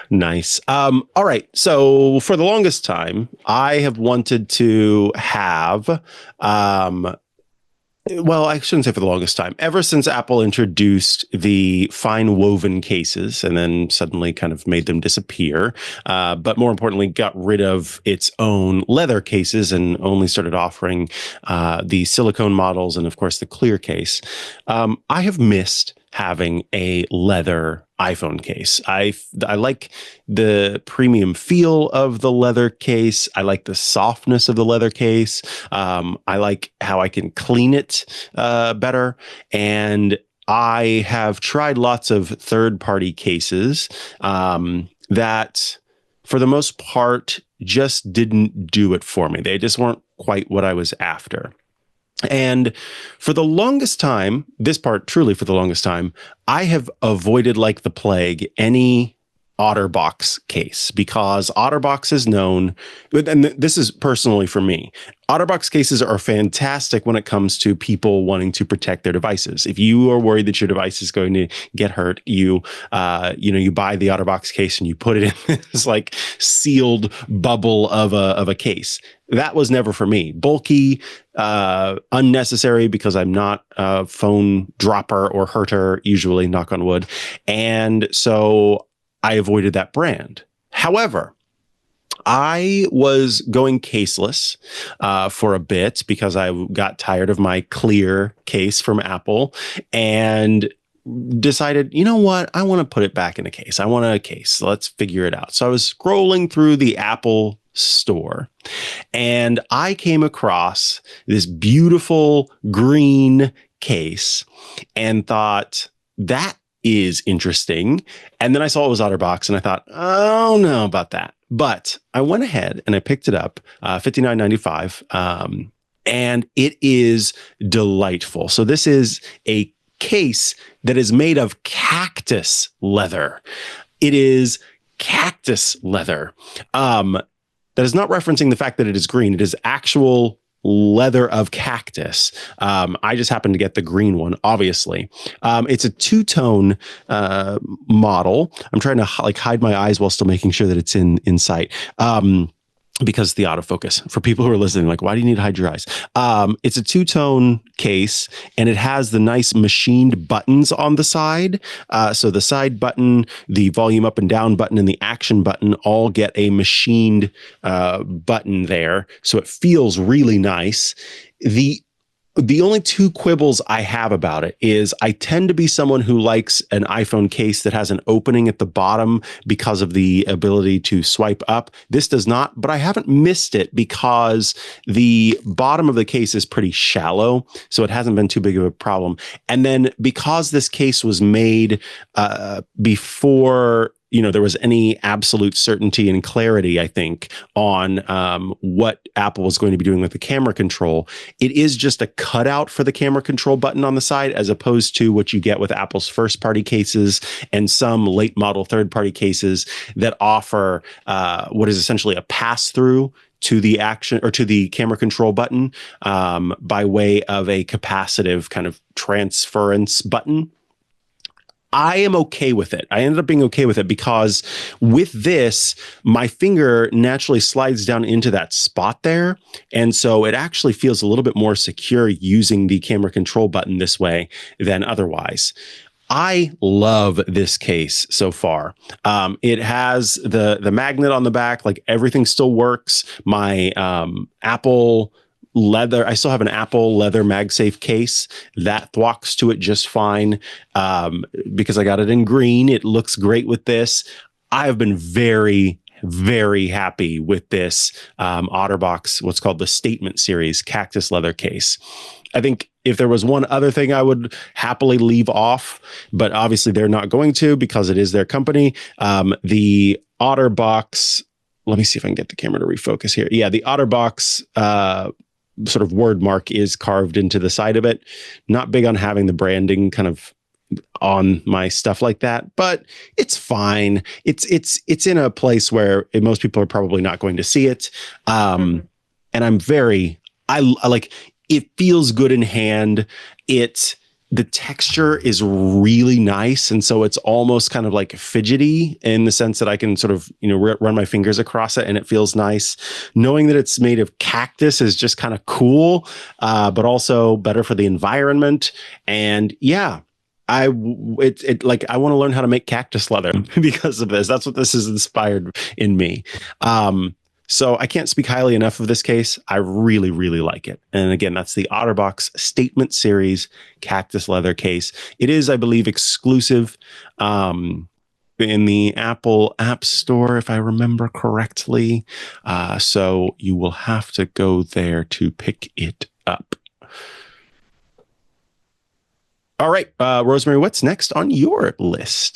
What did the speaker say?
Nice. All right. So for the longest time, I have wanted to have, um, well, I shouldn't say for the longest time. Ever since Apple introduced the fine woven cases and then suddenly kind of made them disappear, but more importantly, got rid of its own leather cases and only started offering the silicone models and, of course, the clear case, I have missed having a leather iPhone case. I like the premium feel of the leather case. I like the softness of the leather case. I like how I can clean it better. And I have tried lots of third-party cases that, for the most part, just didn't do it for me. They just weren't quite what I was after. And for the longest time, this part truly for the longest time, I have avoided like the plague any Otterbox case because Otterbox is known, and this is personally for me. Otterbox cases are fantastic when it comes to people wanting to protect their devices. If you are worried that your device is going to get hurt, you buy the Otterbox case and you put it in this like sealed bubble of a case. That was never for me. Bulky, unnecessary because I'm not a phone dropper or hurter, usually, knock on wood. And so I avoided that brand. However, I was going caseless for a bit because I got tired of my clear case from Apple and decided, you know what? I want to put it back in a case. I want a case. Let's figure it out. So I was scrolling through the Apple store and I came across this beautiful green case and thought, that is interesting. And then I saw it was Otterbox and I thought, I don't know about that. But I went ahead and I picked it up, $59.95. And it is delightful. So this is a case that is made of cactus leather. It is cactus leather. That is not referencing the fact that it is green. It is actual leather of cactus. I just happened to get the green one, obviously. It's a two-tone model. I'm trying to like hide my eyes while still making sure that it's in sight. Because the autofocus, for people who are listening, like, why do you need to hide your eyes? It's a two-tone case, and it has the nice machined buttons on the side. So the side button, the volume up and down button, and the action button all get a machined button there. So it feels really nice. The only two quibbles I have about it is I tend to be someone who likes an iPhone case that has an opening at the bottom because of the ability to swipe up. This does not, but I haven't missed it because the bottom of the case is pretty shallow, so it hasn't been too big of a problem. And then because this case was made before there was any absolute certainty and clarity, I think, on what Apple was going to be doing with the camera control. It is just a cutout for the camera control button on the side, as opposed to what you get with Apple's first-party cases and some late-model third-party cases that offer what is essentially a pass-through to the action or to the camera control button by way of a capacitive kind of transference button. I am okay with it. I ended up being okay with it because with this, my finger naturally slides down into that spot there. And so it actually feels a little bit more secure using the camera control button this way than otherwise. I love this case so far. It has the magnet on the back, like everything still works. My Apple leather. I still have an Apple leather MagSafe case that walks to it just fine because I got it in green. It looks great with this. I have been very, very happy with this Otterbox, what's called the Statement Series Cactus Leather case. I think if there was one other thing I would happily leave off, but obviously they're not going to because it is their company, the Otterbox, let me see if I can get the camera to refocus here. Yeah, the Otterbox sort of word mark is carved into the side of it. Not big on having the branding kind of on my stuff like that, but it's fine. It's in a place where most people are probably not going to see it. And I like, it feels good in hand. the texture is really nice, and so it's almost kind of like fidgety in the sense that I can sort of, you know, run my fingers across it and it feels nice. Knowing that it's made of cactus is just kind of cool, but also better for the environment. And yeah, like I want to learn how to make cactus leather because of this. That's what this has inspired in me. So I can't speak highly enough of this case. I really, really like it. And again, that's the Otterbox Statement Series Cactus Leather case. It is, I believe, exclusive in the Apple App Store, if I remember correctly. So you will have to go there to pick it up. All right, Rosemary, what's next on your list?